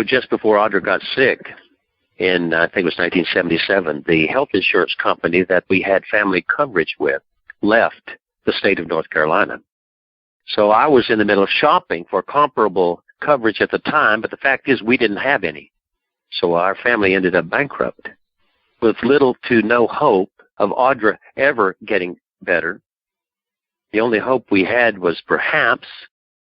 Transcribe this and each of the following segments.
Just before Audra got sick, in, I think it was 1977, the health insurance company that we had family coverage with left the state of North Carolina. So I was in the middle of shopping for comparable coverage at the time, but the fact is we didn't have any. So our family ended up bankrupt with little to no hope of Audra ever getting better. The only hope we had was perhaps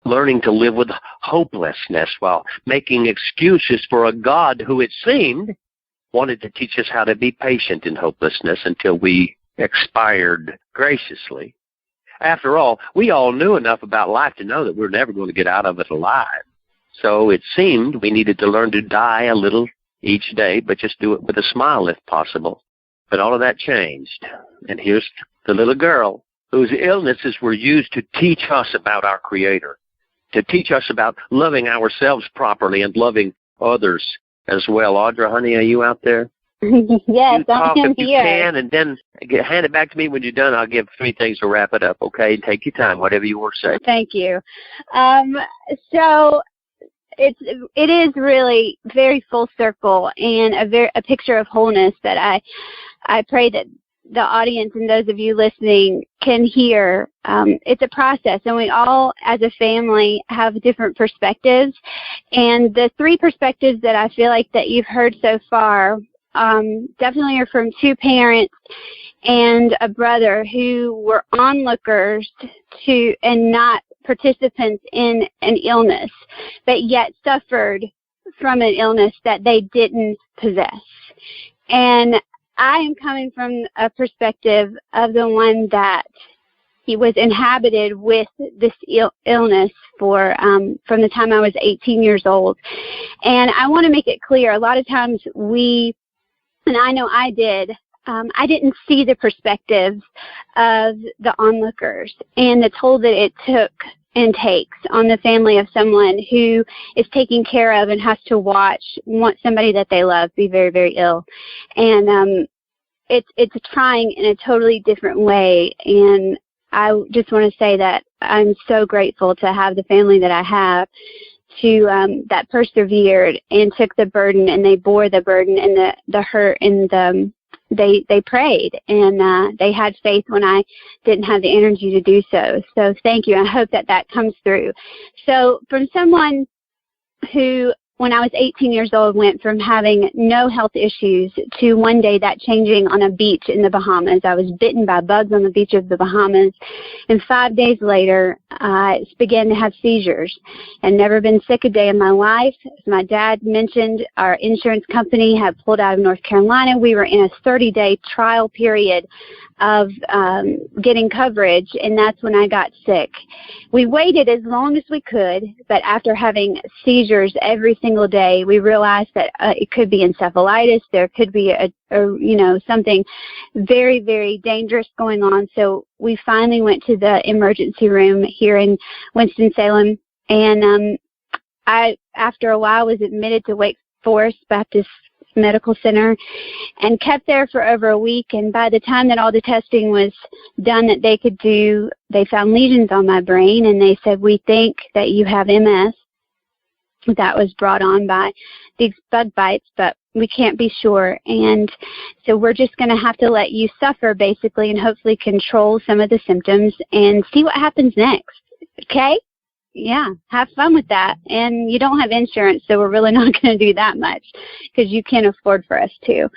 learning to live with hopelessness while making excuses for a God who, it seemed, wanted to teach us how to be patient in hopelessness until we expired graciously. After all, we all knew enough about life to know that we were never going to get out of it alive. So it seemed we needed to learn to die a little each day, but just do it with a smile if possible. But all of that changed. And here's the little girl whose illnesses were used to teach us about our Creator, to teach us about loving ourselves properly and loving others as well. Audra, honey, are you out there? Yes, I'm here. If you can, and then hand it back to me when you're done. I'll give 3 things to wrap it up, okay? Take your time, whatever you want to say. Thank you. So it is really very full circle and a picture of wholeness that I pray that the audience and those of you listening can hear. It's a process, and we all, as a family, have different perspectives. And the 3 perspectives that I feel like that you've heard so far definitely are from 2 parents and a brother who were onlookers to and not participants in an illness, but yet suffered from an illness that they didn't possess. And I am coming from a perspective of the one that he was inhabited with this illness for from the time I was 18 years old. And I want to make it clear, a lot of times and I know I didn't see the perspectives of the onlookers and the toll that it took and takes on the family of someone who is taken care of and has to want somebody that they love be very, very ill. And it's trying in a totally different way. And I just want to say that I'm so grateful to have the family that I have, that persevered and took the burden, and they bore the burden and the hurt, and they prayed, and they had faith when I didn't have the energy to do so. So thank you. I hope that comes through. So from someone who, when I was 18 years old, went from having no health issues to one day that changing on a beach in the Bahamas. I was bitten by bugs on the beach of the Bahamas, and 5 days later, I began to have seizures. I'd never been sick a day in my life. As my dad mentioned, our insurance company had pulled out of North Carolina. We were in a 30-day trial period of getting coverage, and that's when I got sick. We waited as long as we could, but after having seizures every single day, we realized that it could be encephalitis. There could be something very, very dangerous going on. So we finally went to the emergency room here in Winston-Salem, and I, after a while, was admitted to Wake Forest Baptist Medical Center and kept there for over a week. And by the time that all the testing was done that they could do, they found lesions on my brain, and they said, "We think that you have MS. That was brought on by these bug bites, but we can't be sure. And so we're just going to have to let you suffer, basically, and hopefully control some of the symptoms and see what happens next." Okay? Yeah, have fun with that. And you don't have insurance, so we're really not going to do that much because you can't afford for us to.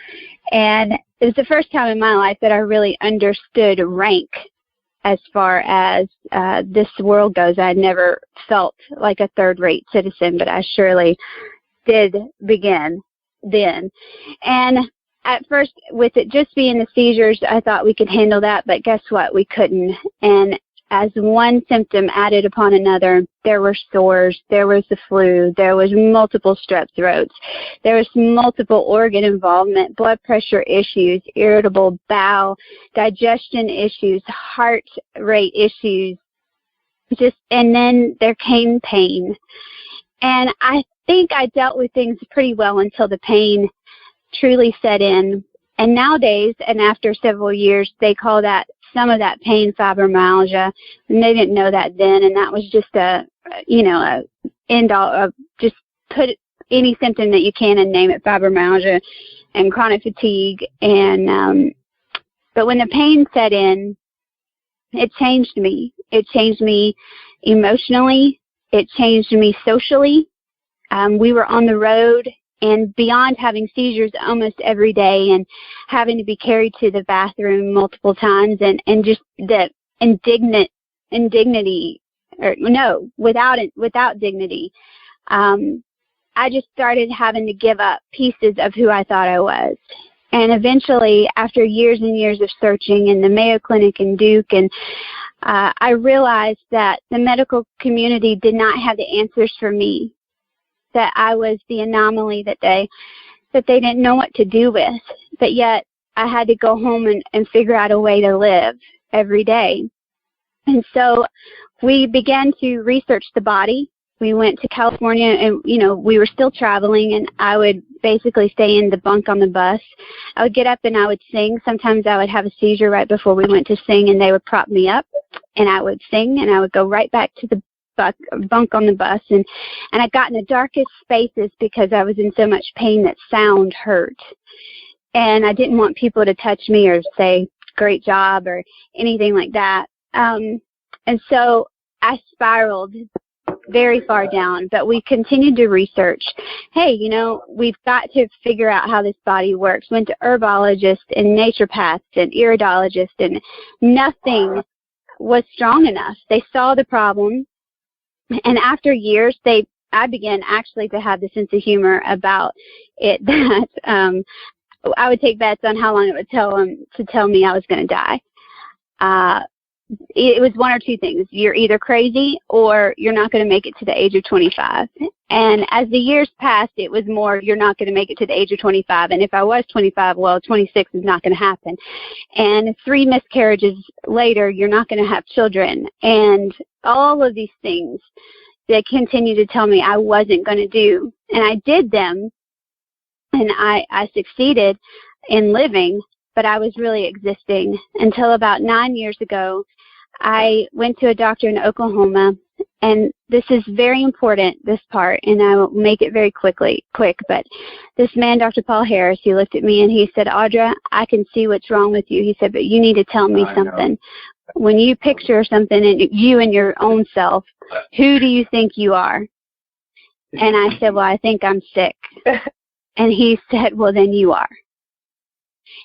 And it was the first time in my life that I really understood rank as far as this world goes. I never felt like a third-rate citizen, but I surely did begin then. And at first, with it just being the seizures, I thought we could handle that, but guess what? We couldn't. And as one symptom added upon another, there were sores, there was the flu, there was multiple strep throats, there was multiple organ involvement, blood pressure issues, irritable bowel, digestion issues, heart rate issues, and then there came pain. And I think I dealt with things pretty well until the pain truly set in. And nowadays, and after several years, they call that some of that pain fibromyalgia, and they didn't know that then, and that was just a end all, just put any symptom that you can and name it, fibromyalgia and chronic fatigue. And but when the pain set in, it changed me. It changed me emotionally. It changed me socially. We were on the road, and beyond having seizures almost every day and having to be carried to the bathroom multiple times, and just the indignity, or no, without dignity, I just started having to give up pieces of who I thought I was. And eventually, after years and years of searching in the Mayo Clinic and Duke, and I realized that the medical community did not have the answers for me, that I was the anomaly that they didn't know what to do with. But yet, I had to go home and figure out a way to live every day. And so we began to research the body. We went to California, and, we were still traveling, and I would basically stay in the bunk on the bus. I would get up and I would sing. Sometimes I would have a seizure right before we went to sing, and they would prop me up, and I would sing, and I would go right back to the bunk on the bus. And I got in the darkest spaces because I was in so much pain that sound hurt. And I didn't want people to touch me or say, great job, or anything like that. And so I spiraled very far down, but we continued to research. Hey, we've got to figure out how this body works. Went to herbologists and naturopaths and iridologists, and nothing was strong enough. They saw the problem, and after years, I began actually to have the sense of humor about it, that I would take bets on how long it would tell me I was going to die. It was one or two things. You're either crazy or you're not going to make it to the age of 25. And as the years passed, it was more, you're not going to make it to the age of 25. And if I was 25, well, 26 is not going to happen. And 3 miscarriages later, you're not going to have children. And all of these things that continue to tell me I wasn't going to do. And I did them, and I succeeded in living, but I was really existing until about 9 years ago. I went to a doctor in Oklahoma, and this is very important, this part, and I will make it very quick, but this man, Dr. Paul Harris, he looked at me and he said, Audra, I can see what's wrong with you. He said, but you need to tell me something. When you picture something in you and your own self, who do you think you are? And I said, well, I think I'm sick. And he said, well, then you are.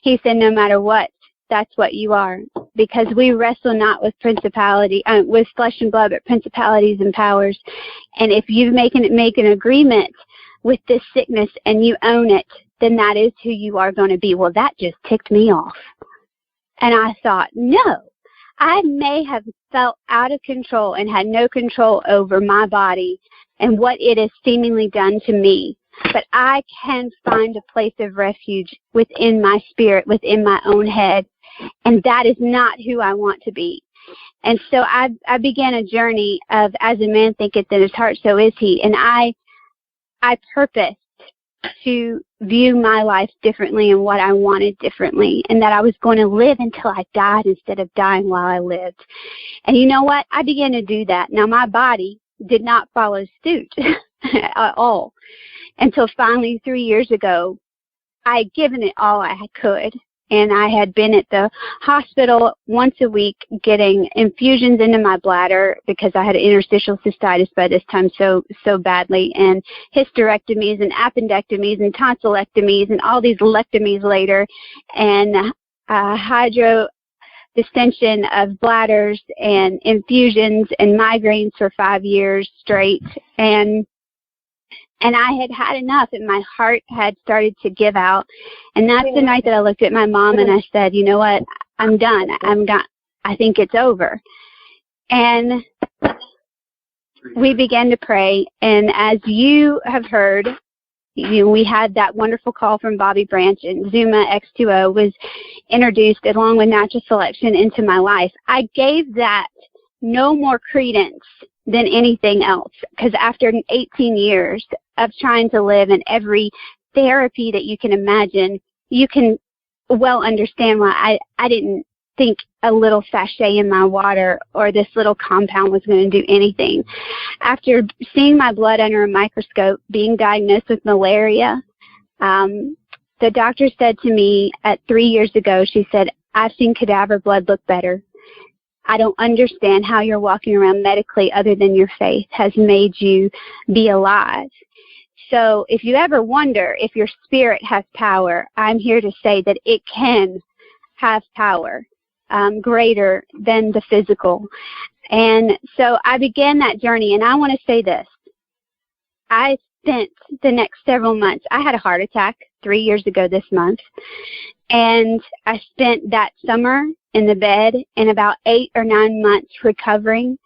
He said, no matter what, that's what you are, because we wrestle not with with flesh and blood, but principalities and powers. And if you make an agreement with this sickness and you own it, then that is who you are going to be. Well, that just ticked me off. And I thought, no, I may have felt out of control and had no control over my body and what it has seemingly done to me. But I can find a place of refuge within my spirit, within my own head, and that is not who I want to be. And so I began a journey of, as a man thinketh in his heart, so is he. And I purposed to view my life differently and what I wanted differently, and that I was going to live until I died instead of dying while I lived. And you know what? I began to do that. Now, my body did not follow suit at all. Until finally 3 years ago, I had given it all I could. And I had been at the hospital once a week getting infusions into my bladder because I had interstitial cystitis by this time so badly, and hysterectomies and appendectomies and tonsillectomies and all these lectomies later, and hydro distension of bladders and infusions and migraines for 5 years straight. And I had had enough, and my heart had started to give out. And that's the night that I looked at my mom and I said, you know what, I'm done. I think it's over. And we began to pray. And as you have heard, we had that wonderful call from Bobby Branch, and Zuma X2O was introduced along with natural selection into my life. I gave that no more credence than anything else, because after 18 years of trying to live in every therapy that you can imagine, you can well understand why I didn't think a little sachet in my water or this little compound was going to do anything. After seeing my blood under a microscope, being diagnosed with malaria, the doctor said to me at 3 years ago, she said, I've seen cadaver blood look better. I don't understand how you're walking around medically other than your faith has made you be alive. So if you ever wonder if your spirit has power, I'm here to say that it can have power greater than the physical. And so I began that journey, and I want to say this. I spent the next several months, I had a heart attack 3 years ago this month, and I spent that summer in the bed and about 8 or 9 months recovering.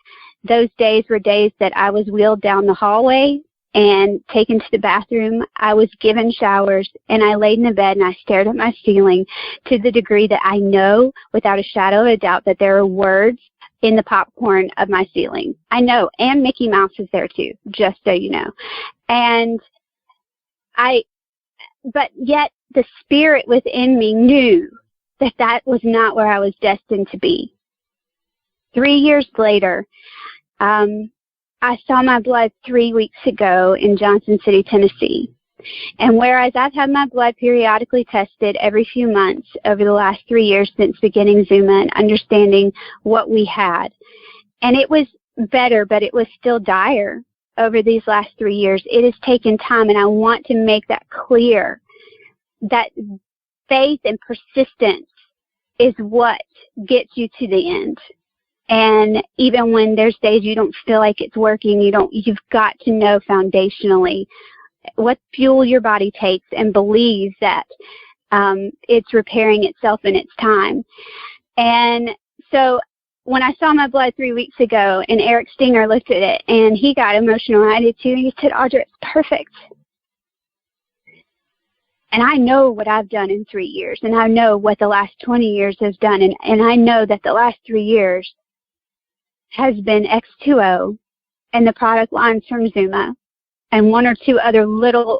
Those days were days that I was wheeled down the hallway and taken to the bathroom. I was given showers, and I laid in the bed and I stared at my ceiling to the degree that I know without a shadow of a doubt that there are words in the popcorn of my ceiling. I know, and Mickey Mouse is there too, just so you know. And but yet the spirit within me knew that that was not where I was destined to be. 3 years later, I saw my blood 3 weeks ago in Johnson City, Tennessee. And whereas I've had my blood periodically tested every few months over the last 3 years since beginning Zuma and understanding what we had, and it was better, but it was still dire over these last 3 years. It has taken time, and I want to make that clear, that faith and persistence is what gets you to the end. And even when there's days you don't feel like it's working, you've got to know foundationally what fuel your body takes and believe that it's repairing itself in its time. And so when I saw my blood 3 weeks ago, and Eric Stinger looked at it, and he got emotional, and I did too. He said, Audra, it's perfect. And I know what I've done in 3 years, and I know what the last 20 years has done, and I know that the last 3 years has been X2O and the product lines from Zuma and one or two other little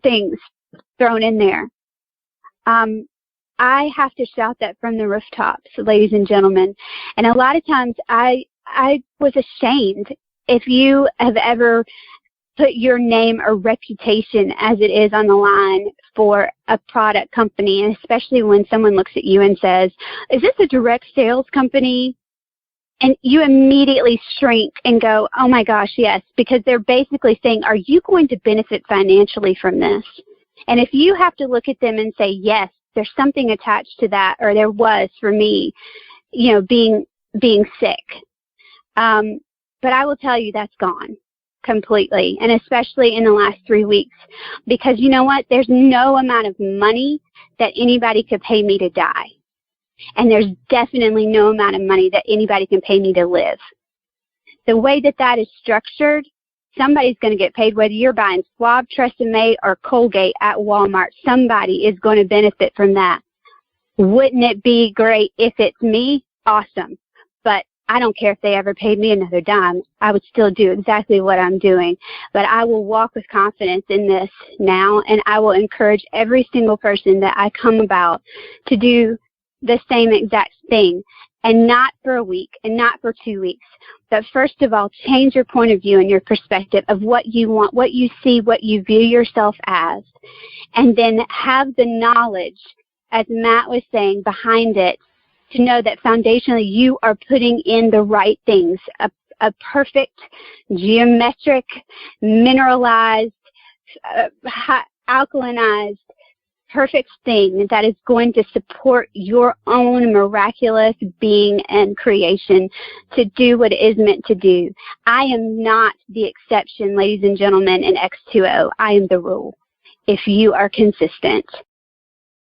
things thrown in there. I have to shout that from the rooftops, ladies and gentlemen. And a lot of times I was ashamed. If you have ever put your name or reputation as it is on the line for a product company, and especially when someone looks at you and says, is this a direct sales company? And you immediately shrink and go, oh my gosh, yes, because they're basically saying, are you going to benefit financially from this? And if you have to look at them and say, yes, there's something attached to that, or there was for me, being sick. But I will tell you that's gone completely, and especially in the last 3 weeks, because you know what? There's no amount of money that anybody could pay me to die. And there's definitely no amount of money that anybody can pay me to live. The way that is structured, somebody's going to get paid, whether you're buying Schwab, Tresemme, or Colgate at Walmart. Somebody is going to benefit from that. Wouldn't it be great if it's me? Awesome. But I don't care if they ever paid me another dime. I would still do exactly what I'm doing. But I will walk with confidence in this now, and I will encourage every single person that I come about to do the same exact thing, and not for a week and not for 2 weeks. But first of all, change your point of view and your perspective of what you want, what you see, what you view yourself as, and then have the knowledge, as Matt was saying, behind it, to know that foundationally you are putting in the right things, a perfect, geometric, mineralized, alkalinized, perfect thing that is going to support your own miraculous being and creation to do what it is meant to do. I am not the exception, ladies and gentlemen, in X2O. I am the rule if you are consistent.